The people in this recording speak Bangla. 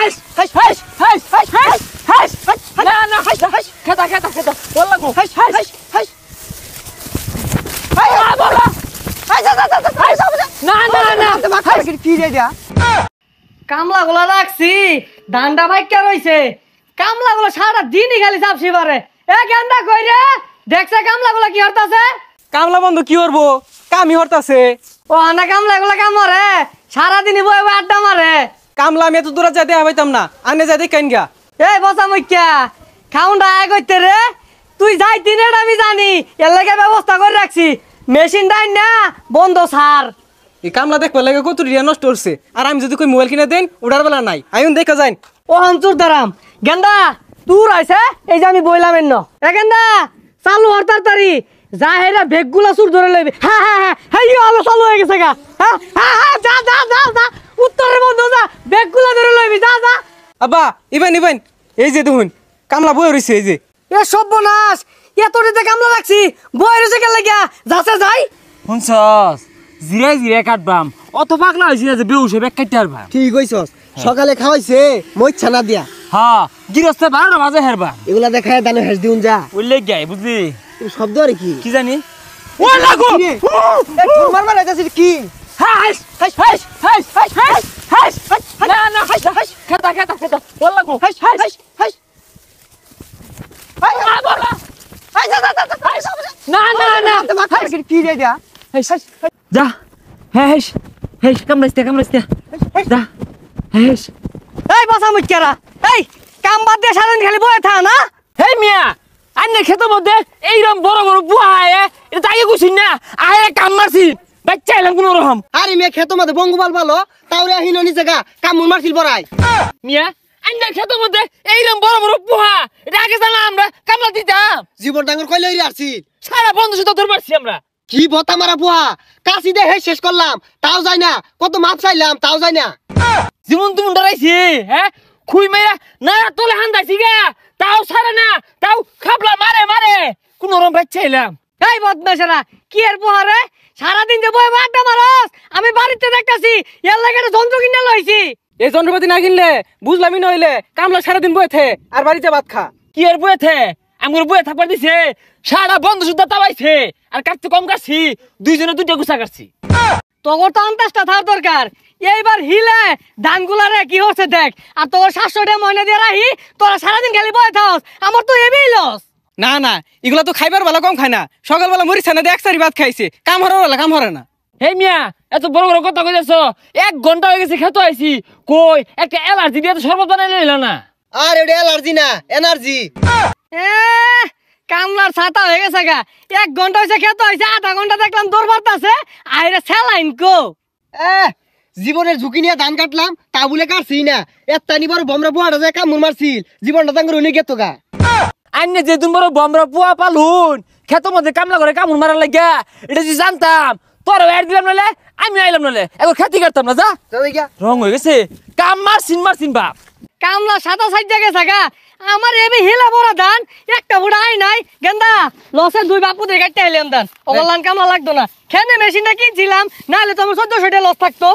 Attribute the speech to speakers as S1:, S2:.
S1: হাস হাস হাস হাস হাস হাস হাস না না হাস হাস খেতা খেতা খেতা বল লাগো হাস হাস হাস হাই বলা হাস হাস না না না হাস কি রে যা
S2: কামলা গুলা রাখছি ডান্ডা ভাইকা রইছে কামলা গুলা সারা দিনই খালি চাপছি পারে এ গেন্দা কই রে দেখছে কামলা গুলা কি হরতাছে
S1: কামলা বন্ধু কি করবো কামই হরতাছে
S2: ও না কামলা গুলা কাম মারে সারা দিনই বই বই আড্ডা মারে
S1: কামলা আমি এত দূরে যাইতে হইতাম না আনে যাই দেখেন গা
S2: এই বসা মুখ্যা খাউন্ডা আয় কইতে রে তুই যাই দিনের আমি জানি এর লাগে ব্যবস্থা করে রাখছি মেশিন ডাই না বন্ধ সার
S1: এই কামলা দেখবার লাগে কত রিয়া নষ্ট হচ্ছে আর আমি যদি কই মোবাইল কিনে দেন ওটার বেলা নাই আইন দেখা যাই
S2: ও হামচুর দারাম গেন্দা তুই আইছে এই যে আমি বইলাম এন্ন এ গেন্দা চালু হর তাড়াতাড়ি যা হেরা বেগগুলা সুর ধরে লইবে হ্যাঁ হ্যাঁ হ্যাঁ হেই আলো চালু হয়ে গেছে গা হ্যাঁ হ্যাঁ হ্যাঁ যা যা যা যা উত্তরের বন্ধ যা বেগগুলা ধরে লইবি যা যা
S1: আব্বা ইবেন ইবেন এই যে দেখুন কামলা বই রইছে এই যে
S2: এ সর্বনাশ এতটিতে কামলা রাখছি বই রইছে কেন লাগিয়া যাচ্ছে যাই
S3: শুনছস জিরাই জিরাই কাটবাম অত পাগলা হইছি না যে বেউসে বেক কাটতে পারবা
S4: ঠিক কইছস সকালে খাওয়াইছে মই ছানা দিয়া
S3: হ্যাঁ গিরস্তে 12টা বাজে হেরবা
S4: এগুলা দেখায় দানে হেস দিউন যা
S3: উল্লেখ গাই বুঝলি
S4: তুমি শব্দ আর কি
S3: কি জানি
S1: ও লাগো
S4: এ তোর মারবার আইতাছিস কি
S1: হাস হাস হাস হাস হাস হাস হাস না না হাস হাস খেতা খেতা খেতা বল লাগো হাস হাস হাস হাই বলা হাস হাস না না না
S4: হাস কি রে যা
S1: হাস হাস
S3: যা হেস হেস কামড়াইতে যা হেস
S2: এই বসা মুখ্যারা এই কাম বাদ দিয়ে সারাদিন খালি বয়ে থা না
S3: হেই মিয়া আন্নে খেতের মধ্যে এইরকম বড় বড় বুয়া আয় এটা তাই গুছিন না আয় কাম মারছি বাচ্চা এলাম কোন রকম
S4: আরে মে খেতো মধ্যে বঙ্গবাল ভালো তাওরে হিনো নি জায়গা কামুন মারছিল বড়াই
S3: মিয়া আন্নে খেতের মধ্যে এইরকম বড় বড় বুয়া এটা আগে জানা আমরা কামলা দিতাম
S4: জীবন ডাঙ্গর কইলে হইরে আসছি
S3: সারা বন্ধু সুতো ধরে পারছি আমরা
S4: কি বতা মারা বুয়া কাশি দে হে শেষ করলাম তাও যায় না কত মাপ চাইলাম তাও যায় না
S3: জীবন তুমি ডরাইছি হ্যাঁ খুই মাইরা না তোলে হান্দাইছি গা তাও সারে না তাও খাবলা মারে মারে কোন রকম বাচ্চা এলাম
S2: এই বদমাশেরা কি এর পোহারে সারাদিন যে বয়ে আড্ডা মারস আমি বাড়িতে দেখতাছি এর লাগে একটা যন্ত্র কিনে লইছি
S1: এই যন্ত্রপাতি না কিনলে বুঝলামই নইলে কামলা সারাদিন বইতে আর বাড়িতে ভাত খা
S3: কি এর বইতে আমার বইয়ে থাকবার দিছে সারা বন্ধু সুদ্ধা তাবাইছে আর কাটতে কম কাটছি দুইজনে দুইটা গুছা কাটছি
S2: তোর তো আন্দাজটা থাকার দরকার এইবার হিলে ধানগুলারে কি হচ্ছে দেখ আর তোর 700 টাকা ময়না দিয়ে রাহি তোরা সারাদিন খালি বয়ে থাকস আমার তো এবি লস
S1: না না এগুলা তো খাইবার বেলা কম খায় না সকালবেলা মরিছে না এক সারি ভাত খাইছে কাম হরার বেলা কাম হরে না
S3: হে মিয়া এত বড় বড় কথা কইতেছ 1 ঘন্টা হয়ে গেছে খেতে আইছি কই একটা অ্যালার্জি দিয়ে তো শরবত বানাই লইলা না
S4: আর এটা অ্যালার্জি না এনার্জি
S2: এ কামলার ছাতা হয়ে গেছে গা 1 ঘন্টা হইছে খেতে হইছে আধা ঘন্টা দেখলাম দৌড় মারতাছে আইরে স্যালাইন কো
S4: জীবনের ঝুঁকি নিয়ে ধান কাটলাম তা বলে কাটছি না একটা নিবার বমরা বুয়াটা যায় কামুন মারছিল জীবনটা তাঙ্গর উনি গেতো গা
S3: আন্নে যে দিন বড় বমরা পুয়া পালুন খেতের মধ্যে কামলা করে কামুন মারার লাগিয়া এটা যদি জানতাম তোর এর দিলাম নালে আমি আইলাম নালে এখন খেতে কাটতাম না যা রং হয়ে গেছে কাম মারছিন বাপ
S2: কামলা সাদা সাইড গেছে গা আমার এবি হিলা বড় ধান একটা বুড়া আই নাই গেন্দা লসে 2 বাপু দিয়ে কাটতে আইলাম ধান ওগলান কামলা লাগতো না খেনে মেশিনটা কিনছিলাম নাহলে তো আমার 1400 টাকা লস থাকতো